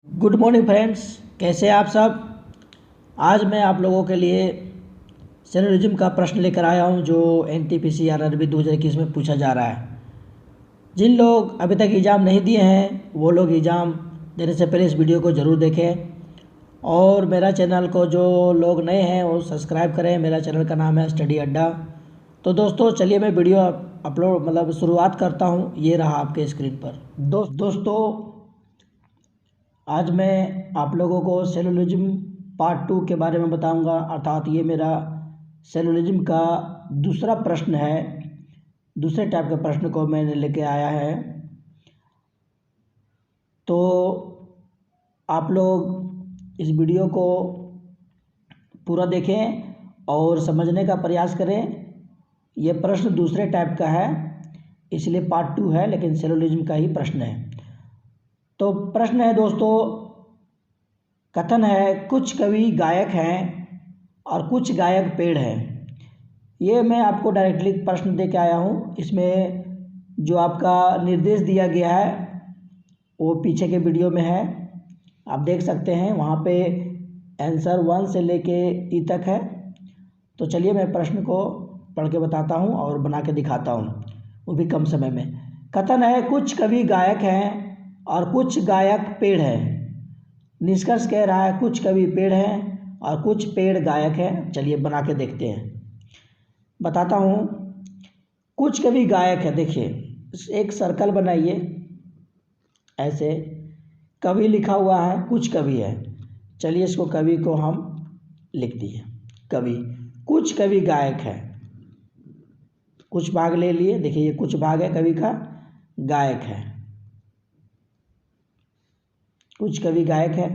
Good morning friends, कैसे हैं आप सब। आज मैं आप लोगों के लिए सेलोनिज्म का प्रश्न लेकर आया हूं जो NTPC RRB 2021 में पूछा जा रहा है। जिन लोग अभी तक एग्ज़ाम नहीं दिए हैं वो लोग एग्ज़ाम देने से पहले इस वीडियो को ज़रूर देखें और मेरा चैनल को जो लोग नए हैं वो सब्सक्राइब करें। मेरा चैनल का नाम है स्टडी अड्डा। तो दोस्तों चलिए मैं वीडियो अपलोड शुरुआत करता हूँ। ये रहा आपके स्क्रीन पर। दोस्तों आज मैं आप लोगों को सेलोनिज्म पार्ट 2 के बारे में बताऊंगा, अर्थात ये मेरा सेलोनिज्म का दूसरा प्रश्न है। दूसरे टाइप के प्रश्न को मैंने लेके आया है, तो आप लोग इस वीडियो को पूरा देखें और समझने का प्रयास करें। ये प्रश्न दूसरे टाइप का है इसलिए पार्ट 2 है, लेकिन सेलोनिज्म का ही प्रश्न है। तो प्रश्न है दोस्तों, कथन है कुछ कवि गायक हैं और कुछ गायक पेड़ हैं। ये मैं आपको डायरेक्टली प्रश्न दे के आया हूँ। इसमें जो आपका निर्देश दिया गया है वो पीछे के वीडियो में है, आप देख सकते हैं। वहाँ पे आंसर 1 से लेके ई तक है। तो चलिए मैं प्रश्न को पढ़ के बताता हूँ और बना के दिखाता हूँ, वो भी कम समय में। कथन है कुछ कवि गायक हैं और कुछ गायक पेड़ हैं। निष्कर्ष कह रहा है कुछ कवि पेड़ हैं और कुछ पेड़ गायक हैं। चलिए बना के देखते हैं, बताता हूँ। कुछ कवि गायक है, देखिए एक सर्कल बनाइए ऐसे, कवि लिखा हुआ है, कुछ कवि है। चलिए इसको कवि को हम लिख दिए कवि। कुछ कवि गायक है, कुछ भाग ले लिए, देखिए ये कुछ भाग है कवि का, गायक है, कुछ कवि गायक है।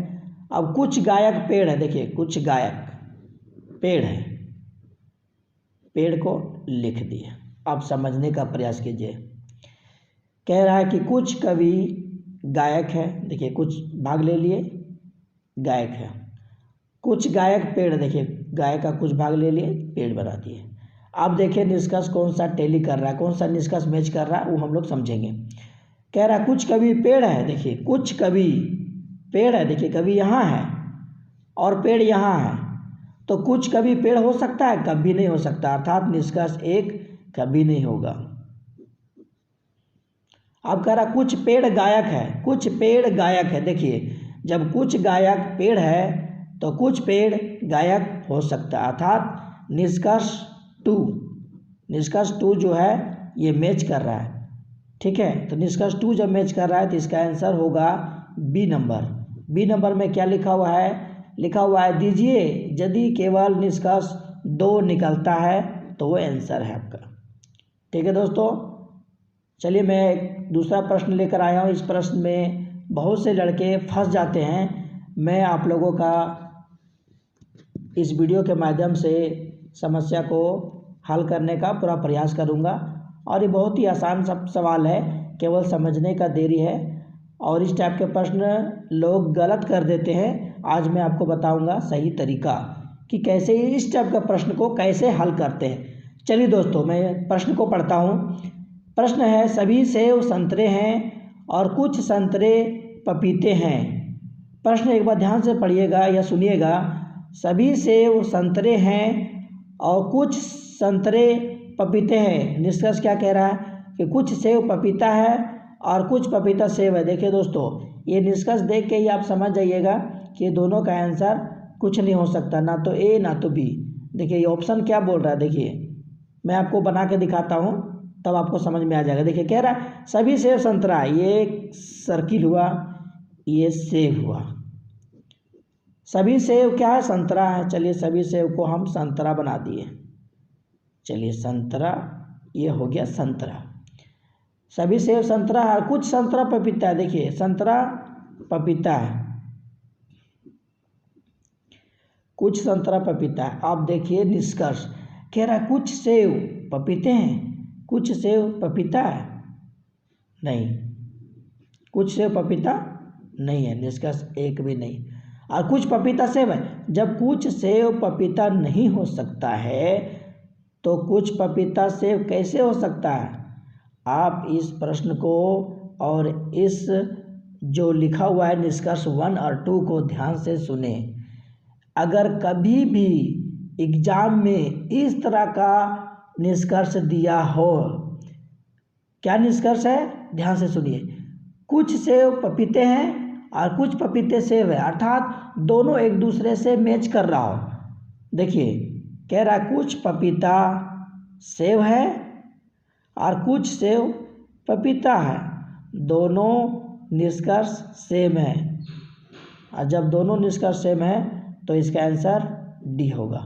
अब कुछ गायक पेड़ है, देखिए कुछ गायक पेड़ है, पेड़ को लिख दिए। अब समझने का प्रयास कीजिए। कह रहा है कि कुछ कवि गायक है, देखिए कुछ भाग ले लिए, गायक है। कुछ गायक पेड़, देखिए गायक का कुछ भाग ले लिए, पेड़ बना दिए। अब देखिए निष्कर्ष कौन सा टैली कर रहा है, कौन सा निष्कर्ष मैच कर रहा है, वो हम लोग समझेंगे। कह रहा है कुछ कवि पेड़ है, देखिए कुछ कवि पेड़ है, देखिए कवि यहाँ है और पेड़ यहाँ है, तो कुछ कवि पेड़ हो सकता है, कभी नहीं हो सकता, अर्थात निष्कर्ष 1 कभी नहीं होगा। अब कह रहा कुछ पेड़ गायक है, कुछ पेड़ गायक है। देखिए जब कुछ गायक पेड़ है तो कुछ पेड़ गायक हो सकता है, अर्थात निष्कर्ष 2 जो है ये मैच कर रहा है। ठीक है, तो निष्कर्ष 2 जब मैच कर रहा है तो इसका आंसर होगा बी नंबर। बी नंबर में क्या लिखा हुआ है, लिखा हुआ है दीजिए यदि केवल निष्कर्ष 2 निकलता है तो वो आंसर है आपका। ठीक है दोस्तों, चलिए मैं एक दूसरा प्रश्न लेकर आया हूँ। इस प्रश्न में बहुत से लड़के फंस जाते हैं। मैं आप लोगों का इस वीडियो के माध्यम से समस्या को हल करने का पूरा प्रयास करूँगा और ये बहुत ही आसान सब सवाल है, केवल समझने का देरी है। और इस टाइप के प्रश्न लोग गलत कर देते हैं। आज मैं आपको बताऊंगा सही तरीका कि कैसे इस टाइप का प्रश्न को कैसे हल करते हैं। चलिए दोस्तों मैं प्रश्न को पढ़ता हूँ। प्रश्न है सभी सेब संतरे हैं और कुछ संतरे पपीते हैं। प्रश्न एक बार ध्यान से पढ़िएगा या सुनिएगा। सभी सेब संतरे हैं और कुछ संतरे पपीते हैं। निष्कर्ष क्या कह रहा है कि कुछ सेब पपीता है और कुछ पपीता सेब है। देखिए दोस्तों ये निष्कर्ष देख के ही आप समझ जाइएगा कि ये दोनों का आंसर कुछ नहीं हो सकता, ना तो ए ना तो बी। देखिए ये ऑप्शन क्या बोल रहा है, देखिए मैं आपको बना के दिखाता हूँ तब आपको समझ में आ जाएगा। देखिए कह रहा है सभी सेब संतरा, ये सर्किल हुआ, ये सेब हुआ। सभी सेब क्या है, संतरा है। चलिए सभी सेब को हम संतरा बना दिए। चलिए संतरा, ये हो गया संतरा। सभी सेब संतरा है, कुछ संतरा पपीता है। देखिए संतरा पपीता है, कुछ संतरा पपीता है। अब देखिए निष्कर्ष कह रहा है कुछ सेब पपीते हैं, कुछ सेब पपीता है नहीं, कुछ सेब पपीता नहीं है, निष्कर्ष 1 भी नहीं। और कुछ पपीता सेब है। जब कुछ सेब पपीता नहीं हो सकता है तो कुछ पपीता सेब कैसे हो सकता है। आप इस प्रश्न को और इस जो लिखा हुआ है निष्कर्ष 1 और 2 को ध्यान से सुने। अगर कभी भी एग्जाम में इस तरह का निष्कर्ष दिया हो, क्या निष्कर्ष है, ध्यान से सुनिए। कुछ सेब पपीते हैं और कुछ पपीते सेब है, अर्थात दोनों एक दूसरे से मैच कर रहा हो। देखिए कह रहा है कुछ पपीता सेब है और कुछ सेब पपीता है, दोनों निष्कर्ष सेम है। और जब दोनों निष्कर्ष सेम है तो इसका आंसर डी होगा।